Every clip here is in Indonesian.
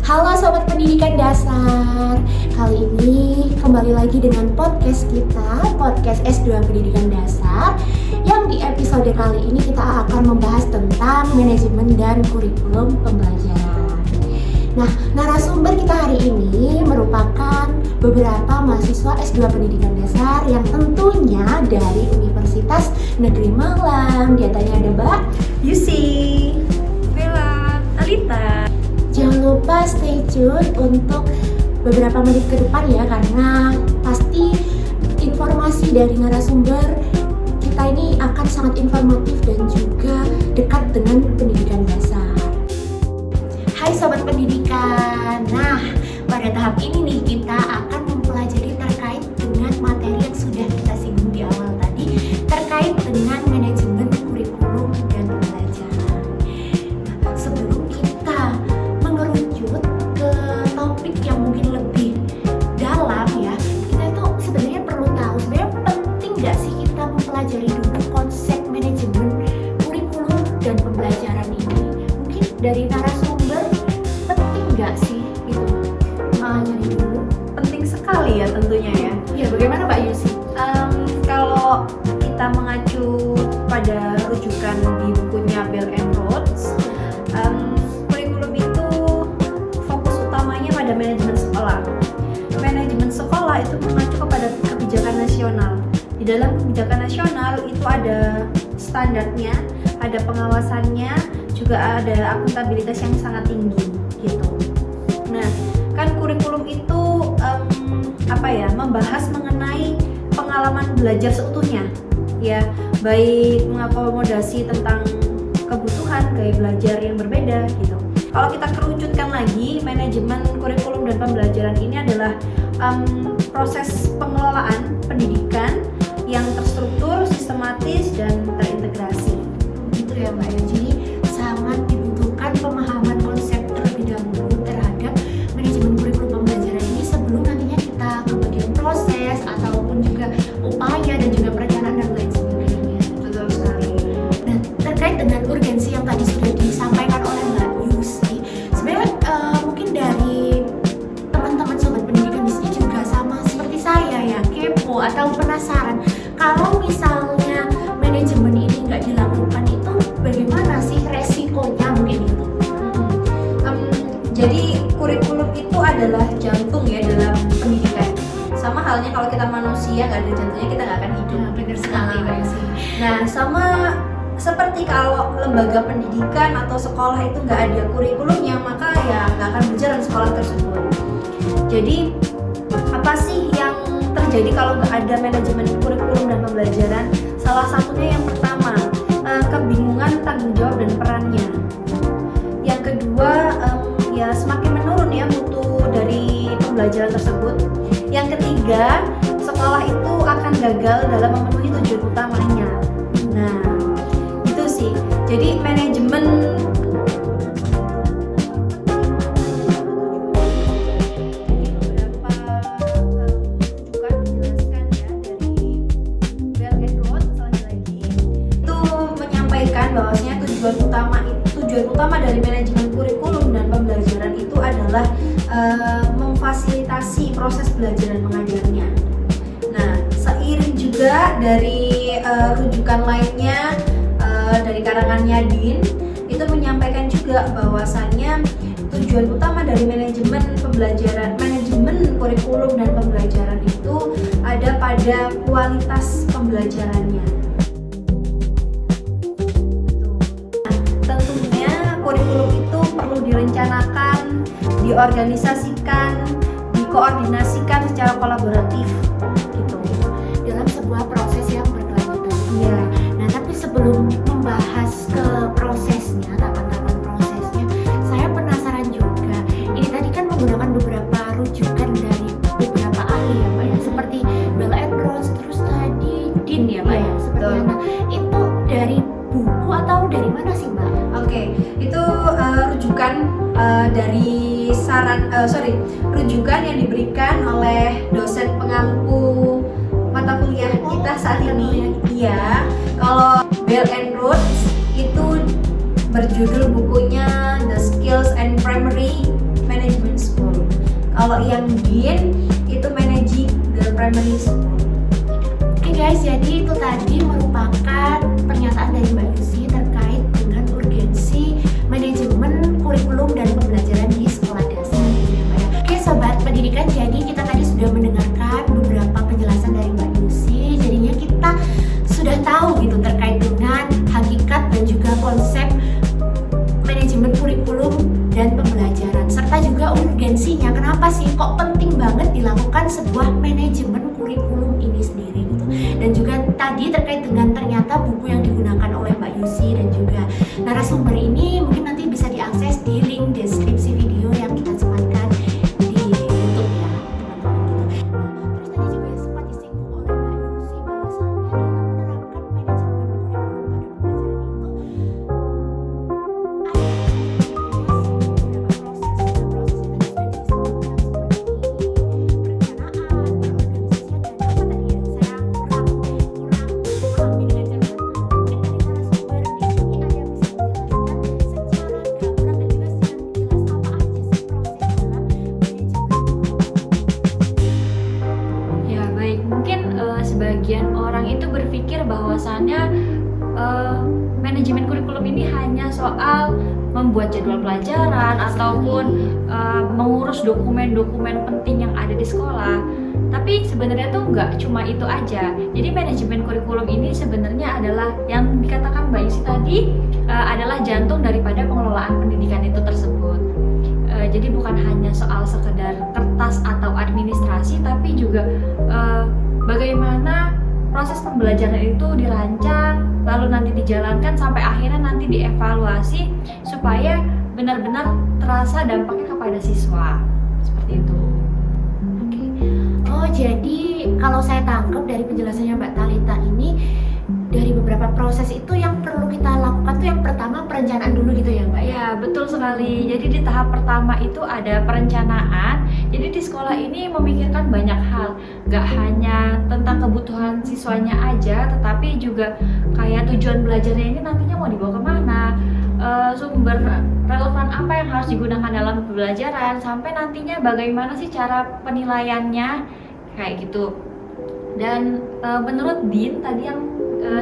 Halo Sobat Pendidikan Dasar. Kali ini kembali lagi dengan podcast kita, podcast S2 Pendidikan Dasar. Yang di episode kali ini kita akan membahas tentang manajemen dan kurikulum pembelajaran. Nah, narasumber kita hari ini merupakan beberapa mahasiswa S2 Pendidikan Dasar yang tentunya dari Universitas Negeri Malang. Di antaranya ada Mbak Yusi, Bella, Alita. Jangan lupa stay tune untuk beberapa menit ke depan ya, karena pasti informasi dari narasumber kita ini akan sangat informatif dan juga dekat dengan pendidikan dasar. Hai Sobat Pendidikan, nah pada tahap ini nih kita akan mempelajari terkait dengan materi yang sudah kita singgung di awal tadi, terkait dengan manajemen kurikulum dan pembelajaran. Nah, sebelum kita mengerucut ke topik yang mungkin lebih dalam ya, kita tuh sebenarnya perlu tahu sebenarnya penting nggak sih kita mempelajari dulu konsep manajemen kurikulum dan pembelajaran ini. Mungkin dari narasumber penting nggak sih itu jadi dulu? Penting sekali ya tentunya ya. Ya, bagaimana Mbak Yusi? Kalau kita mengacu pada rujukan di bukunya Bell and Rhodes, kurikulum itu fokus utamanya pada manajemen sekolah. Manajemen sekolah itu mengacu kepada kebijakan nasional. Di dalam kebijakan nasional itu ada standarnya, ada pengawasannya, juga ada akuntabilitas yang sangat tinggi gitu. Nah, kan kurikulum itu membahas mengenai pengalaman belajar seutuhnya, ya, baik mengakomodasi tentang kebutuhan gaya belajar yang berbeda gitu. Kalau kita kerucutkan lagi, manajemen kurikulum dan pembelajaran ini adalah proses pengelolaan pendidikan yang terstruktur, sistematis, dan terintegrasi. Gitu ya Mbak ya. Jadi sangat dibutuhkan pemahaman konsep terlebih dahulu terhadap manajemen kurikulum pembelajaran ini sebelum nantinya kita ke bagian proses ataupun juga upaya dan juga perencanaan dan lain sebagainya. Betul sekali. Nah, terkait dengan urgensi yang tadi sudah disampaikan oleh Mbak Yusi, sebenarnya mungkin dari teman-teman Sobat Pendidikan di sini juga sama seperti saya ya, kepo atau penasaran. Kalau misalnya manajemen ini nggak dilakukan itu bagaimana sih resikonya mungkin itu? Jadi kurikulum itu adalah jantung ya dalam pendidikan. Sama halnya kalau kita manusia nggak ada jantungnya kita nggak akan hidup. Benar sekali Mbak Yusi. Nah, sama seperti kalau lembaga pendidikan atau sekolah itu nggak ada kurikulumnya, maka ya nggak akan berjalan sekolah tersebut. Jadi apa sih yang terjadi kalau nggak ada manajemen kurikulum dan pembelajaran? Salah satunya yang pertama, kebingungan tanggung jawab dan perannya. Yang kedua, ya semakin menurun ya mutu dari pembelajaran tersebut. Yang ketiga, sekolah itu akan gagal dalam memenuhi tujuan utamanya. Nah, itu sih. Jadi manajemen bahwasanya tujuan utama dari manajemen kurikulum dan pembelajaran itu adalah memfasilitasi proses belajar dan mengajarnya. Nah, seiring juga dari rujukan lainnya dari karangannya Dean itu menyampaikan juga bahwasannya tujuan utama dari manajemen kurikulum dan pembelajaran itu ada pada kualitas pembelajarannya. Kurikulum itu perlu direncanakan, diorganisasikan, dikoordinasikan secara kolaboratif gitu Dalam sebuah proses yang berkelanjutan. ya. Nah, tapi sebelum membahas ke prosesnya, tahapan-tahapan prosesnya, saya penasaran juga. Ini tadi kan menggunakan beberapa rujukan dari beberapa ahli ya Pak ya, seperti Bell and Rhodes, terus tadi Dean ya Pak ya, seperti betul. itu. Itu dari buku atau dari mana sih Mbak? Oke, itu rujukan dari rujukan yang diberikan oleh dosen pengampu mata kuliah kita saat ini. Iya, kalau Bell and Rhodes itu berjudul bukunya The Skills and Primary Management Kalau yang Dean itu managing the primary school. Oke guys, jadi itu tadi merupakan pernyataan dari Mbak Lucy terkait dengan urgensi manajemen kurikulum dan pembelajaran di sekolah dasar. Oke sobat pendidikan, jadi kita tadi sudah mendengarkan beberapa penjelasan dari Mbak Lucy. Jadinya kita sudah tahu gitu terkait dengan hakikat dan juga konsep manajemen kurikulum dan pembelajaran, serta juga urgensinya kenapa sih kok penting banget dilakukan sebuah manajemen kurikulum ini sendiri gitu. Dan juga tadi terkait dengan ternyata buku yang digunakan oleh Mbak Lucy dan juga narasumber ini mungkin nanti bisa diakses di link deskripsi video yang kita sematkan di YouTube ya teman-teman gitu. Terus tadi juga sempat disinggung oleh Mbak Lucy bahwasannya dalam menerapkan manajemen sebagian orang itu berpikir bahwasannya manajemen kurikulum ini hanya soal membuat jadwal pelajaran ataupun mengurus dokumen-dokumen penting yang ada di sekolah. Tapi sebenarnya tuh nggak cuma itu aja. Jadi manajemen kurikulum ini sebenarnya adalah yang dikatakan Mbak Yusi tadi adalah jantung daripada pengelolaan pendidikan itu tersebut. Jadi bukan hanya soal sekedar kertas atau administrasi, tapi juga bagaimana proses pembelajaran itu dirancang, lalu nanti dijalankan sampai akhirnya nanti dievaluasi supaya benar-benar terasa dampaknya kepada siswa. Seperti itu. Oke. Oh, jadi kalau saya tangkap dari penjelasannya Mbak Talita ini, dari beberapa proses itu yang perlu kita lakukan tuh yang pertama perencanaan dulu gitu ya Mbak ya? Ya, betul sekali. Jadi di tahap pertama itu ada perencanaan. Jadi di sekolah ini memikirkan banyak hal, gak hanya tentang kebutuhan siswanya aja, tetapi juga kayak tujuan belajarnya ini nantinya mau dibawa kemana, sumber relevan apa yang harus digunakan dalam pembelajaran, sampai nantinya bagaimana sih cara penilaiannya, kayak gitu. Dan menurut Dean tadi yang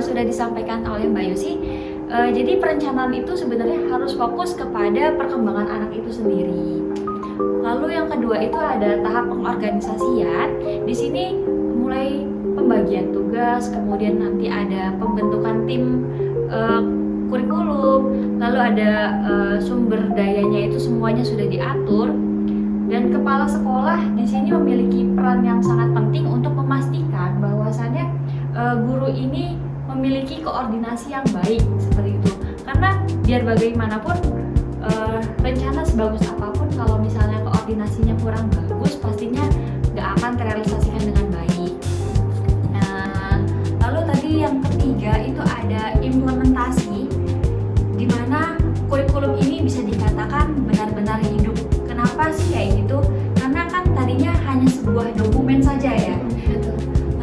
sudah disampaikan oleh Mbak Yusi, jadi perencanaan itu sebenarnya harus fokus kepada perkembangan anak itu sendiri. Lalu yang kedua itu ada tahap pengorganisasian. Di sini mulai pembagian tugas, kemudian nanti ada pembentukan tim kurikulum, lalu ada sumber dayanya itu semuanya sudah diatur. Dan kepala sekolah di sini memiliki peran yang sangat penting untuk memastikan bahwasannya guru ini memiliki koordinasi yang baik seperti itu. Karena biar bagaimanapun rencana sebagus apapun kalau misalnya koordinasinya kurang bagus, pastinya nggak akan terrealisasikan dengan baik. Nah, lalu tadi yang ketiga itu ada implementasi, di mana kurikulum ini bisa dikatakan benar-benar hidup. Kenapa sih kayak gitu? Karena kan tadinya hanya sebuah dokumen saja ya.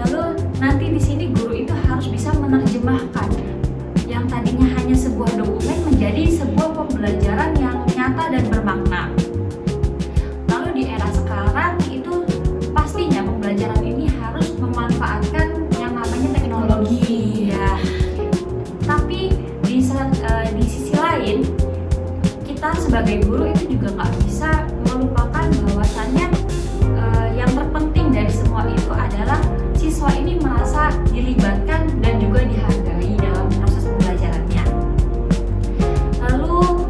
Lalu nanti di sini guru itu harus bisa menerjemahkan yang tadinya hanya sebuah dokumen menjadi sebuah pembelajaran yang nyata dan bermakna. Lalu di era sekarang itu pastinya pembelajaran ini harus memanfaatkan yang namanya teknologi ya. Tapi di sisi lain kita sebagai guru itu juga nggak bisa melupakan bahwasannya yang terpenting dari semua itu adalah siswa ini merasa dilibatkan dan juga dihargai dalam proses pembelajarannya. Lalu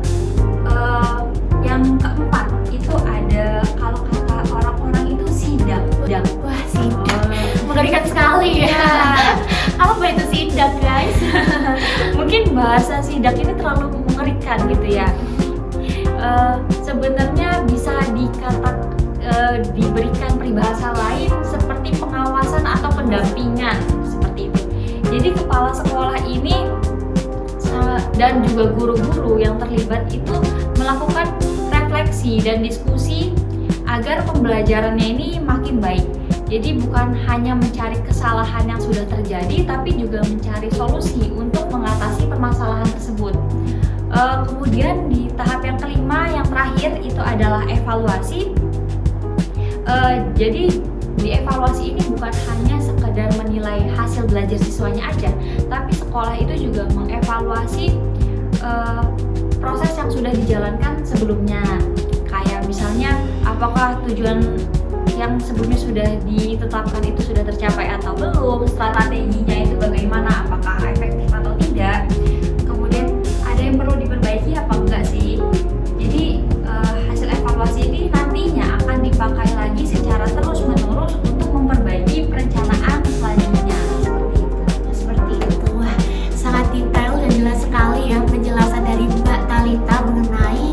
yang keempat itu ada, kalau kata orang-orang itu sidak. Wah, sidak. Mengerikan sekali ya. Apa itu sidak, guys? Mungkin bahasa sidak ini terlalu mengerikan gitu ya. Sebenarnya bisa diberikan peribahasa lain seperti pengawasan atau pendampingan seperti itu. Jadi kepala sekolah ini dan juga guru-guru yang terlibat itu melakukan refleksi dan diskusi agar pembelajarannya ini makin baik. Jadi bukan hanya mencari kesalahan yang sudah terjadi, tapi juga mencari solusi untuk mengatasi permasalahan tersebut. Kemudian di tahap yang kelima, yang terakhir itu adalah evaluasi. Jadi di evaluasi ini bukan hanya sekedar menilai hasil belajar siswanya aja, tapi sekolah itu juga mengevaluasi proses yang sudah dijalankan sebelumnya. Kayak misalnya apakah tujuan yang sebelumnya sudah ditetapkan itu sudah tercapai atau belum, strateginya itu bagaimana, apakah efektif atau tidak, kemudian ada yang perlu diperbaiki apa enggak sih. Jadi hasil evaluasi ini nantinya akan dipakai lagi secara terus-menerus untuk memperbaiki perencanaan selanjutnya. Seperti itu. Wah, sangat detail dan jelas sekali ya penjelasan dari Mbak Talita mengenai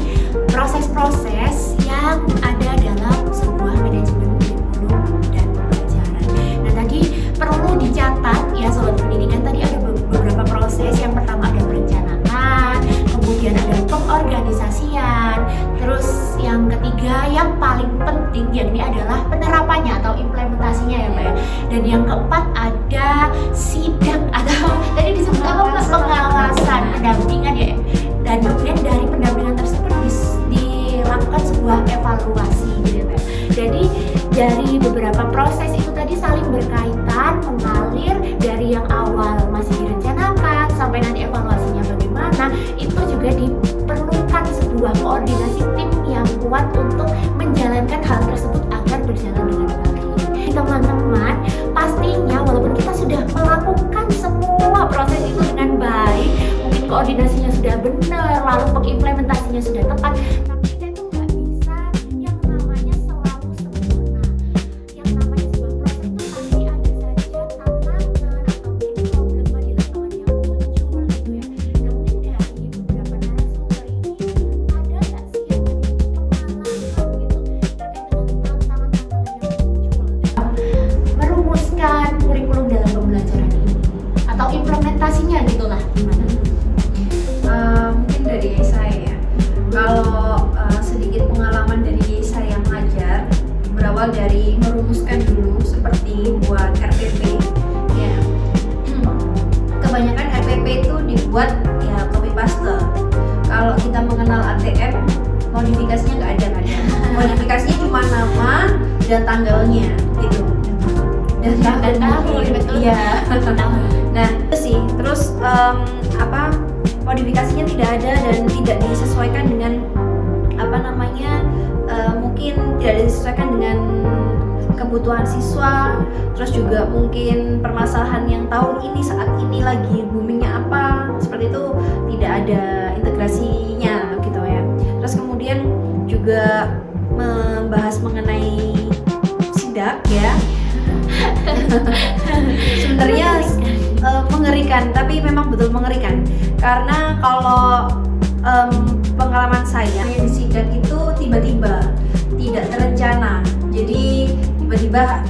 proses-proses yang ada dalam sebuah manajemen kurikulum dan pembelajaran. Nah, tadi perlu dicatat ya sobat pendidikan, tadi ada beberapa proses. Yang pertama ada perencanaan, kemudian ada pengorganisasian, terus yang ketiga yang paling penting yakni adalah penerapannya atau implementasinya ya Mbak ya. Dan yang keempat ada sidak atau tadi disebut apa Mbak? Pengawasan, pendampingan ya. Dan kemudian dari pendampingan tersebut dilakukan sebuah evaluasi gitu ya Mbak. Jadi dari beberapa proses itu tadi saling berkaitan, mengalir dari yang awal masih direncanakan sampai nanti evaluasinya bagaimana, itu juga diperlukan sebuah koordinasi tim yang kuat untuk menjalankan hal tersebut agar berjalan dengan baik. Teman-teman, pastinya walaupun kita sudah melakukan semua proses itu dengan baik, mungkin koordinasinya sudah benar, lalu pengimplementasinya sudah tepat, tapi kita itu nggak bisa yang namanya selalu sempurna. Yang namanya sebuah proses itu pasti ada saja tantangan atau mungkin problema di lapangan yang muncul gitu ya. Nah, mungkin dari beberapa narasumber ini ada nggak sih yang memiliki pengalaman gitu terkait dengan tantangan-tantangan yang muncul dalam merumuskan kurikulum dalam pembelajaran ini atau implementasinya gitulah gimana? Mungkin dari saya ya. Kalau sedikit pengalaman dari saya mengajar, berawal dari merumuskan dulu seperti buat RPP ya. Kebanyakan RPP itu dibuat ya copy paste. Kalau kita mengenal ATM, modifikasinya nggak ada kan? Modifikasinya cuma nama dan tanggalnya gitu. Dan tahun, betul. Iya. Nah itu sih. Terus modifikasinya tidak ada dan tidak disesuaikan dengan mungkin tidak disesuaikan dengan kebutuhan siswa. Terus juga mungkin permasalahan yang tahun ini saat ini lagi boomingnya apa, seperti itu tidak ada integrasinya gitu ya. Terus kemudian juga membahas mengenai sidak ya. Sebenarnya mengerikan, tapi memang betul mengerikan karena kalau pengalaman saya yang di sidak itu tiba-tiba tidak terencana. Jadi tiba-tiba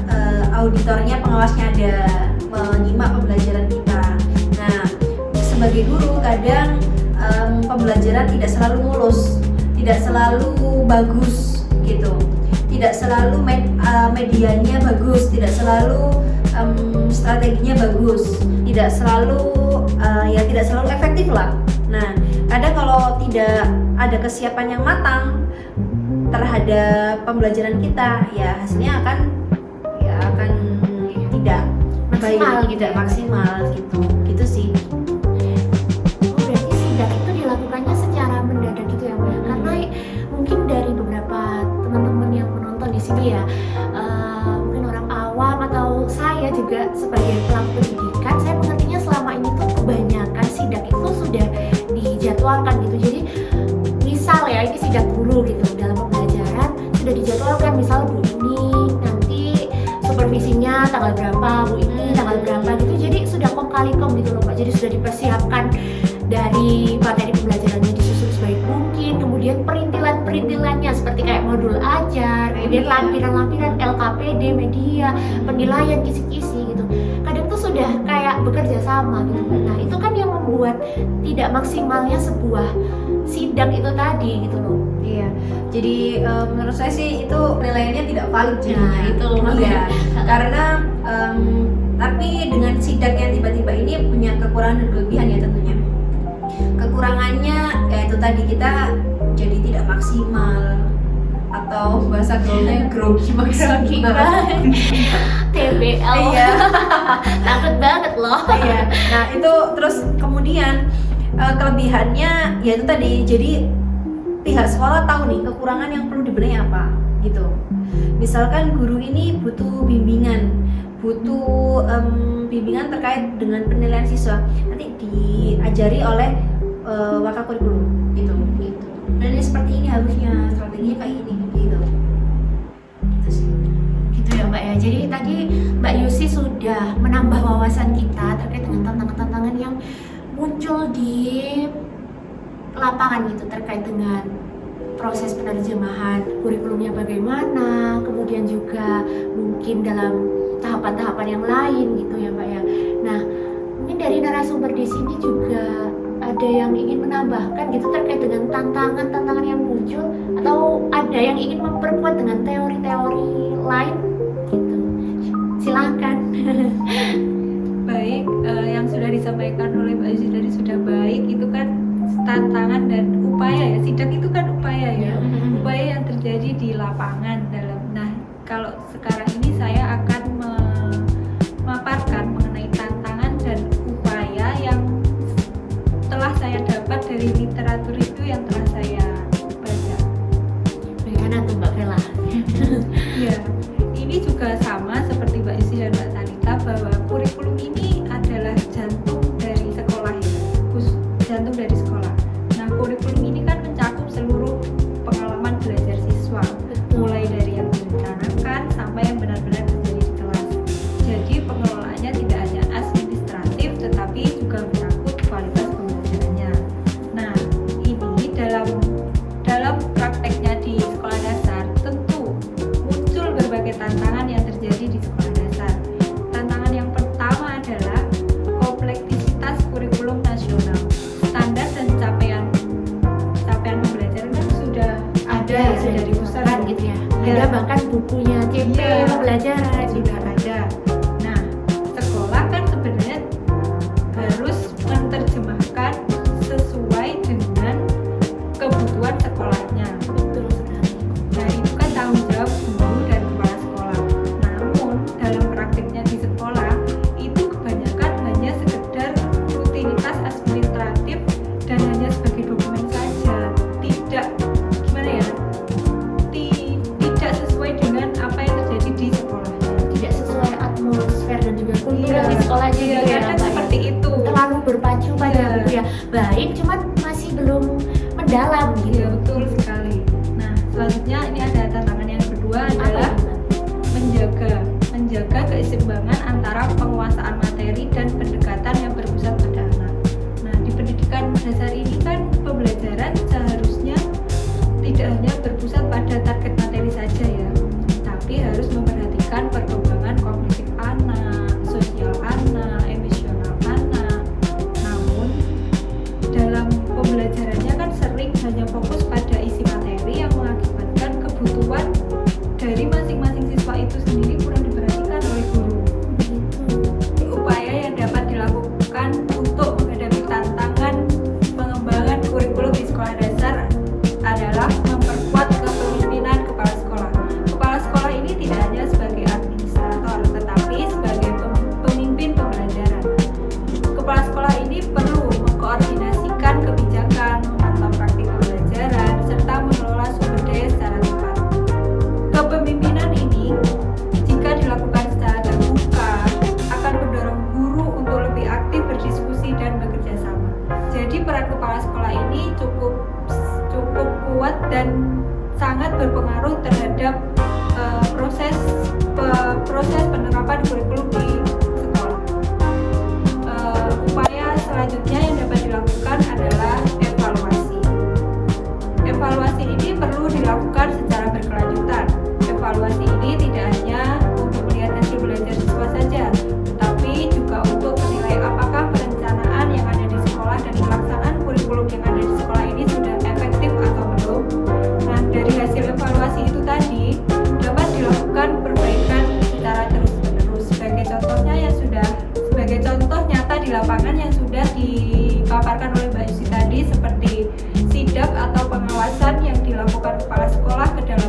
auditornya, pengawasnya ada menyimak pembelajaran kita. Nah, sebagai guru kadang pembelajaran tidak selalu mulus, tidak selalu bagus gitu, tidak selalu medianya bagus, tidak selalu strateginya bagus, tidak selalu efektif lah. Nah, kadang kalau tidak ada kesiapan yang matang terhadap pembelajaran kita, ya hasilnya akan tidak Maksimal baik, gitu tidak ya. maksimal gitu sih. Oh, berarti sidak itu dilakukannya secara mendadak gitu ya Mbak? Karena mungkin dari beberapa teman-teman yang menonton di sini ya, mungkin orang awam atau saya juga sebagai pelaku pendidikan, saya mengertinya selama ini tuh kebanyakan sidak itu sudah dijadwalkan gitu. Jadi misal ya ini sidak guru gitu dalam pembelajaran sudah dijadwalkan, misal Bu ini nanti supervisinya tanggal berapa, Bu ini tanggal berapa gitu. Jadi sudah kong kali kong gitu loh Pak. Jadi sudah dipersiapkan dari materi pembelajarannya disusun sebaik mungkin, kemudian perintilannya seperti kayak modul ajar, kemudian lampiran-lampiran LKPD, media, penilaian, kisi-kisi gitu. Kadang tuh sudah kayak bekerja sama gitu. Nah itu kan yang membuat tidak maksimalnya sebuah sidak itu tadi gitu loh. Iya, jadi menurut saya sih itu penilaiannya tidak valid jadinya. Nah, itu iya, karena tapi dengan sidak yang tiba-tiba ini punya kekurangan dan kelebihan ya tentunya. Kekurangannya ya itu tadi, kita jadi tidak maksimal atau atau bahasa gaulnya grogi maksimal. TBL. Iya. Takut banget loh. Iya. Nah itu terus kemudian kelebihannya ya itu tadi, jadi pihak sekolah tahu nih kekurangan yang perlu dibenahi apa gitu. Misalkan guru ini butuh bimbingan, bimbingan terkait dengan penilaian siswa, nanti diajari oleh waka kurikulum gitu. Dan ini seperti ini harusnya, strateginya kayak ini gitu. Itu sih. Gitu ya Mbak ya. Jadi tadi Mbak Yusi sudah menambah wawasan kita terkait dengan tantangan-tantangan yang muncul di lapangan gitu, terkait dengan proses penerjemahan kurikulumnya bagaimana, kemudian juga mungkin dalam tahapan-tahapan yang lain gitu ya Mbak ya. Nah, mungkin dari narasumber di sini juga ada yang ingin menambahkan gitu terkait dengan tantangan-tantangan yang muncul, atau ada yang ingin memperkuat dengan teori-teori lain gitu. Silakan. Baik, yang sudah disampaikan oleh Mbak Yusi tadi sudah baik. Itu kan tantangan dan upaya ya. Sidak itu kan upaya ya, upaya yang terjadi di lapangan dalam. Nah, kalau sekarang ini saya akan memaparkan mengenai tantangan dan upaya yang telah saya dapat dari literatur itu yang telah saya baca. Bagaimana tuh Mbak Vela? Ya, ini juga sama seperti Mbak Yusi dan Mbak Talita, bahwa kurikulum ini adalah jantung dari sekolah ya, jantung dari sekolah. Nah, kurikulum ini kan mencakup seluruh pengalaman belajar siswa, mulai dari yang direncanakan sampai yang benar-benar terjadi di kelas. Jadi pengelolaannya tidak hanya administratif, tetapi juga menyangkut kualitas pembelajarannya. Nah, ini dalam prakteknya di sekolah dasar tentu muncul berbagai tantangan yang terjadi di sekolah dasar. Tantangan yang pertama adalah kompleksitas kurikulum nasional. Standar dan capaian pembelajaran kan sudah ada ya, sudah dipusatkan gitu ya. Ya. Ada bahkan bukunya CP Iya. pembelajaran sudah ada. Nah, sekolah kan sebenarnya harus menerjemahkan sesuai dengan kebutuhan sekolahnya. Betul sekali. Nah, itu kan tanggung jawab guru dan kepala sekolah. Namun, dalam praktiknya di sekolah, itu kebanyakan hanya sekedar rutinitas administratif dan hanya sebagai dokumen saja. Tidak, gimana ya, tidak sesuai dengan apa yang terjadi di sekolah. Tidak sesuai atmosfer dan juga kultur Iya, di sekolahnya iya, gitu ya kadang Mbak ya. seperti itu. Terlalu berpacu pada Iya. buku ya. Baik, cuman masih belum mendalam gitu. Iya, betul sekali. Nah, selanjutnya ini ada tantangan yang kedua Apa adalah itu, Mbak? menjaga keseimbangan antara penguasaan materi dan pendekatan yang berpusat pada anak. Nah, di pendidikan dasar ini kan pembelajaran seharusnya tidak hanya berpusat pada target materi saja ya, tapi harus memperhatikan perkembangan kognitif anak, sosial anak, emosional anak. Namun dalam pembelajarannya kan sering hanya fokus pada isi materi yang mengakibatkan kebutuhan dari masing-masing siswa itu sendiri kurang diperhatikan oleh guru. Upaya yang dapat dilakukan untuk menghadapi tantangan pengembangan kurikulum di sekolah dasar adalah memperkuat kepemimpinan kepala sekolah. Kepala sekolah ini tidak hanya sebagai administrator, tetapi sebagai pemimpin pembelajaran. Kepala sekolah ini perlu mengkoordinasikan kebijakan, memantau praktik pembelajaran, serta mengelola sumber daya secara tepat. Kepemimpinan ini, jika dilakukan secara terbuka, akan mendorong guru untuk lebih aktif berdiskusi dan bekerja sama. Jadi peran kepala sekolah ini cukup kuat dan sangat berpengaruh terhadap proses penerapan kurikulum di sekolah. Upaya selanjutnya yang dapat dilakukan adalah evaluasi. Evaluasi ini perlu dilakukan secara berkelanjutan. Evaluasi ini tidak hanya untuk melihat hasil belajar siswa saja, tetapi juga untuk menilai apakah perencanaan yang ada di sekolah dan pelaksanaan kurikulum yang ada di sekolah ini sudah efektif atau belum. Nah, dari hasil evaluasi itu tadi dapat dilakukan perbaikan secara terus-menerus. Sebagai contoh nyata di lapangan yang sudah dipaparkan oleh Mbak Yusi tadi, seperti sidak atau pengawasan yang dilakukan kepala sekolah ke dalam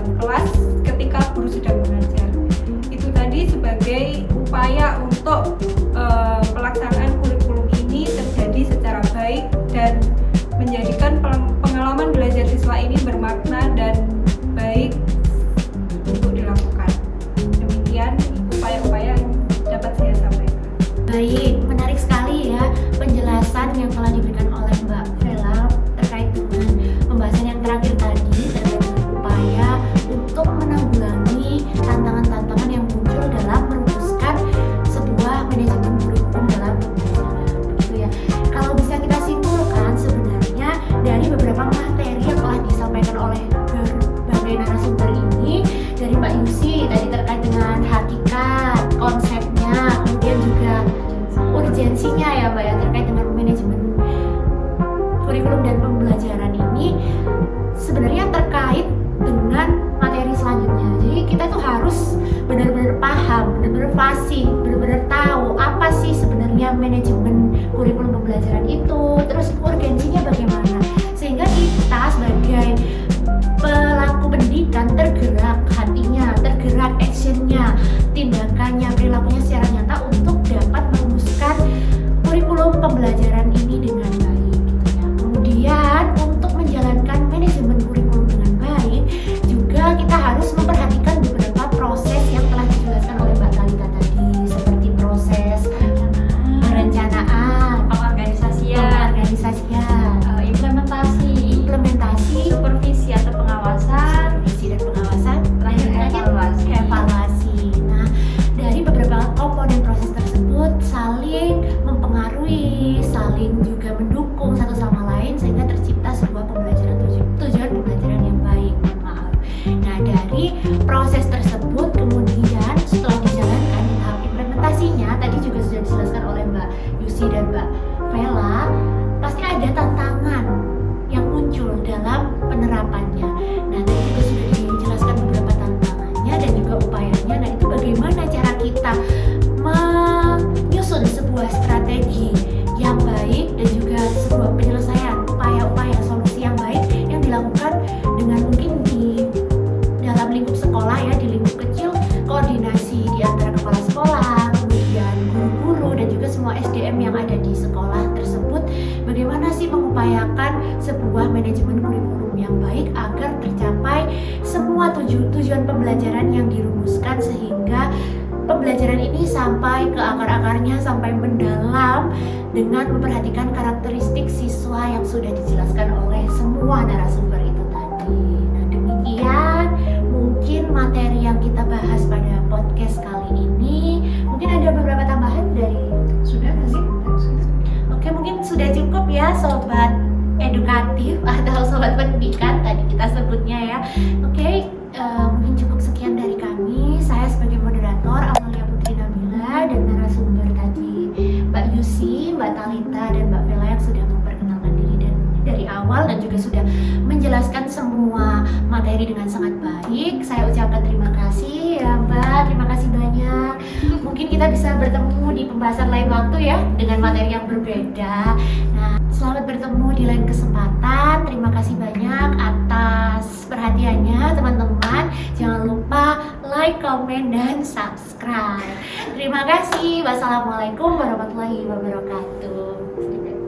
oleh berbagai narasumber ini, dari Mbak Yusi tadi terkait dengan hakikat, konsepnya, kemudian juga urgensinya ya Mbak ya terkait dengan manajemen kurikulum dan pembelajaran ini sebenarnya terkait dengan materi selanjutnya. Jadi kita tuh harus benar-benar paham, benar-benar fasih, benar-benar tahu apa sih sebenarnya manajemen kurikulum pembelajaran itu, terus urgensinya bagaimana, sehingga kita sebagai pelaku pendidikan tergerak hatinya, tergerak actionnya, tindakannya, perilakunya secara nyata untuk dapat merumuskan kurikulum pembelajaran ini dengan baik gitu ya. Kemudian untuk menjalankan manajemen kurikulum dengan baik juga kita harus memperhatikan beberapa proses yang telah dijelaskan oleh Mbak Talita tadi, seperti proses perencanaan, pengorganisasian, implementasi, supervisi atau pengawasan, dan pengawasan, terakhir evaluasi. Nah, dari beberapa komponen proses tersebut saling mempengaruhi, saling juga mendukung satu sama lain sehingga tercipta sebuah pembelajaran tujuan pembelajaran yang baik. Maaf. Nah, dari proses tersebut kemudian setelah dijalankan di tahap implementasinya tadi juga sudah dijelaskan oleh Mbak Yusi dan Mbak Vela, pasti ada tantangan yang muncul dalam penerapannya. Nah, tadi juga sudah dijelaskan beberapa tantangannya dan juga upayanya. Nah, itu bagaimana cara kita menyusun sebuah strategi yang baik dan juga sebuah penyelesaian upaya-upaya solusi yang baik yang dilakukan dengan mungkin di dalam lingkup sekolah ya, di lingkup kecil, koordinasi di antara kepala sekolah, kemudian guru-guru dan juga semua SDM yang ada di sekolah tersebut, bagaimana sih mengupayakan sebuah manajemen kurikulum yang baik agar tercapai semua tujuan pembelajaran yang dirumuskan sehingga pembelajaran ini sampai ke akar-akarnya, sampai mendalam dengan memperhatikan karakteristik siswa yang sudah dijelaskan oleh semua narasumber itu tadi. Nah, demikian mungkin materi yang kita bahas pada podcast kali ini. Mungkin ada beberapa tambahan dari sudah sih? Oke, mungkin sudah cukup ya sobat edukatif atau sobat pendidikan tadi kita sebutnya ya. Oke, mungkin cukup sekian dari kami. Saya sebagai moderator Amalia Putri Nabila dan narasumber tadi Mbak Yusi, Mbak Talita dan Mbak Vela yang sudah memperkenalkan diri dan dari awal dan juga sudah menjelaskan semua materi dengan sangat baik. Saya ucapkan terima kasih ya Mbak, terima kasih banyak. Mungkin kita bisa bertemu di pembahasan lain waktu ya dengan materi yang berbeda. Nah, selamat bertemu di lain kesempatan. Terima kasih banyak atas perhatiannya teman-teman. Jangan lupa like, komen, dan subscribe. Terima kasih. Wassalamualaikum warahmatullahi wabarakatuh.